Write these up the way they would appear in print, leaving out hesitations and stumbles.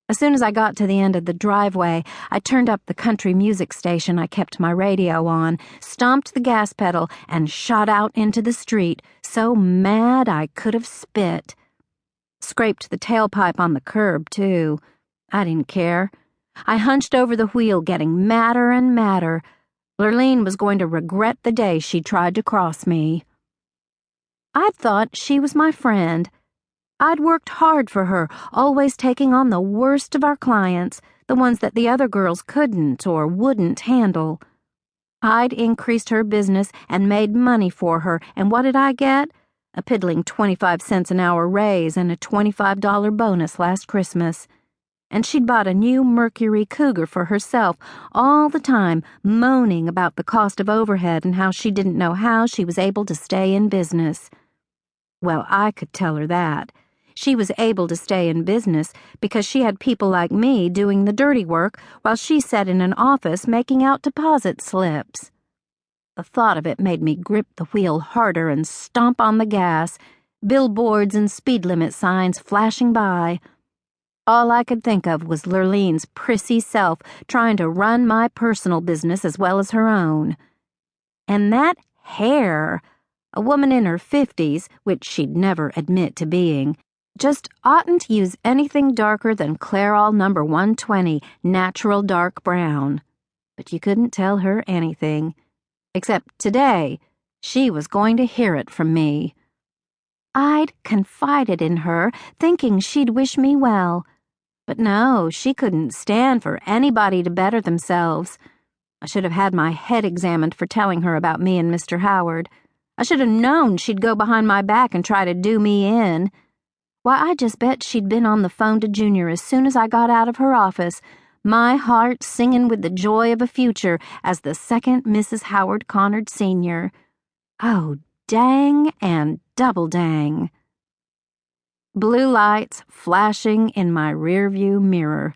As soon as I got to the end of the driveway, I turned up the country music station I kept my radio on, stomped the gas pedal, and shot out into the street, so mad I could have spit. Scraped the tailpipe on the curb, too. I didn't care. I hunched over the wheel, getting madder and madder. Lurleen was going to regret the day she tried to cross me. I'd thought she was my friend. I'd worked hard for her, always taking on the worst of our clients, the ones that the other girls couldn't or wouldn't handle. I'd increased her business and made money for her, and what did I get? A piddling 25 cents an hour raise and a $25 bonus last Christmas. And she'd bought a new Mercury Cougar for herself, all the time moaning about the cost of overhead and how she didn't know how she was able to stay in business. Well, I could tell her that. She was able to stay in business because she had people like me doing the dirty work while she sat in an office making out deposit slips. The thought of it made me grip the wheel harder and stomp on the gas, billboards and speed limit signs flashing by. All I could think of was Lurleen's prissy self trying to run my personal business as well as her own. And that hair, a woman in her 50s, which she'd never admit to being, just oughtn't to use anything darker than Clairol No. 120, natural dark brown. But you couldn't tell her anything. Except today, she was going to hear it from me. I'd confided in her, thinking she'd wish me well. But no, she couldn't stand for anybody to better themselves. I should have had my head examined for telling her about me and Mr. Howard. I should have known she'd go behind my back and try to do me in. Why, I just bet she'd been on the phone to Junior as soon as I got out of her office, my heart singing with the joy of a future as the second Mrs. Howard Connard Sr. Oh, dang and double dang. Blue lights flashing in my rearview mirror.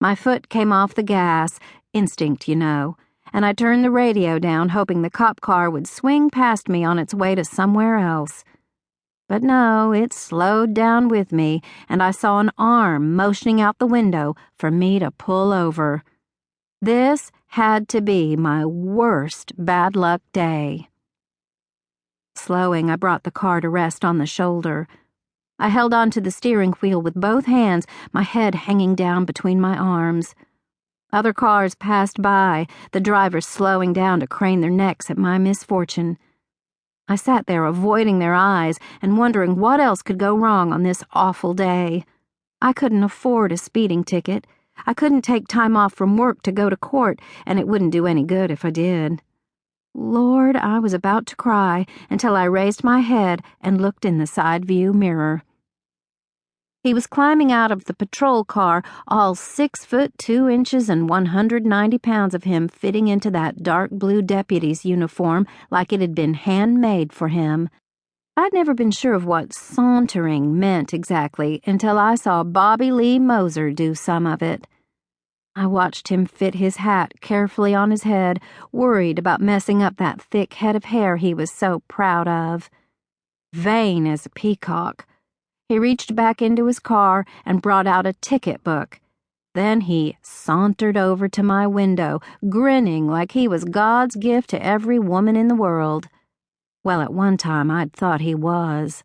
My foot came off the gas, instinct, you know, and I turned the radio down, hoping the cop car would swing past me on its way to somewhere else. But no, it slowed down with me, and I saw an arm motioning out the window for me to pull over. This had to be my worst bad luck day. Slowing, I brought the car to rest on the shoulder. I held onto the steering wheel with both hands, my head hanging down between my arms. Other cars passed by, the drivers slowing down to crane their necks at my misfortune. I sat there avoiding their eyes and wondering what else could go wrong on this awful day. I couldn't afford a speeding ticket. I couldn't take time off from work to go to court, and it wouldn't do any good if I did. Lord, I was about to cry until I raised my head and looked in the side view mirror. He was climbing out of the patrol car, all 6 foot 2 inches and 190 pounds of him fitting into that dark blue deputy's uniform like it had been handmade for him. I'd never been sure of what sauntering meant exactly until I saw Bobby Lee Moser do some of it. I watched him fit his hat carefully on his head, worried about messing up that thick head of hair he was so proud of. Vain as a peacock. He reached back into his car and brought out a ticket book. Then he sauntered over to my window, grinning like he was God's gift to every woman in the world. Well, at one time I'd thought he was.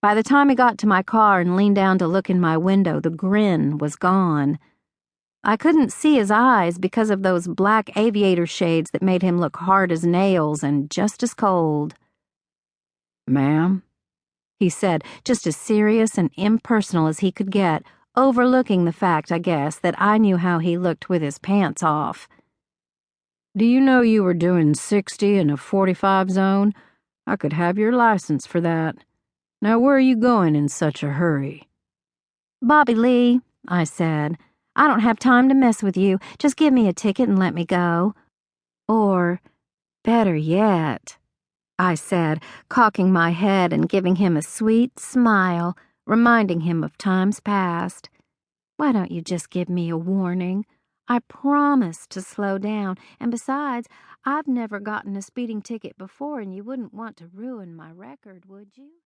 By the time he got to my car and leaned down to look in my window, the grin was gone. I couldn't see his eyes because of those black aviator shades that made him look hard as nails and just as cold. "Ma'am?" he said, just as serious and impersonal as he could get, overlooking the fact, I guess, that I knew how he looked with his pants off. "Do you know you were doing 60 in a 45 zone? I could have your license for that. Now where are you going in such a hurry?" "Bobby Lee," I said, "I don't have time to mess with you. Just give me a ticket and let me go." Or, better yet, I said, cocking my head and giving him a sweet smile, reminding him of times past. "Why don't you just give me a warning? I promise to slow down, and besides, I've never gotten a speeding ticket before, and you wouldn't want to ruin my record, would you?"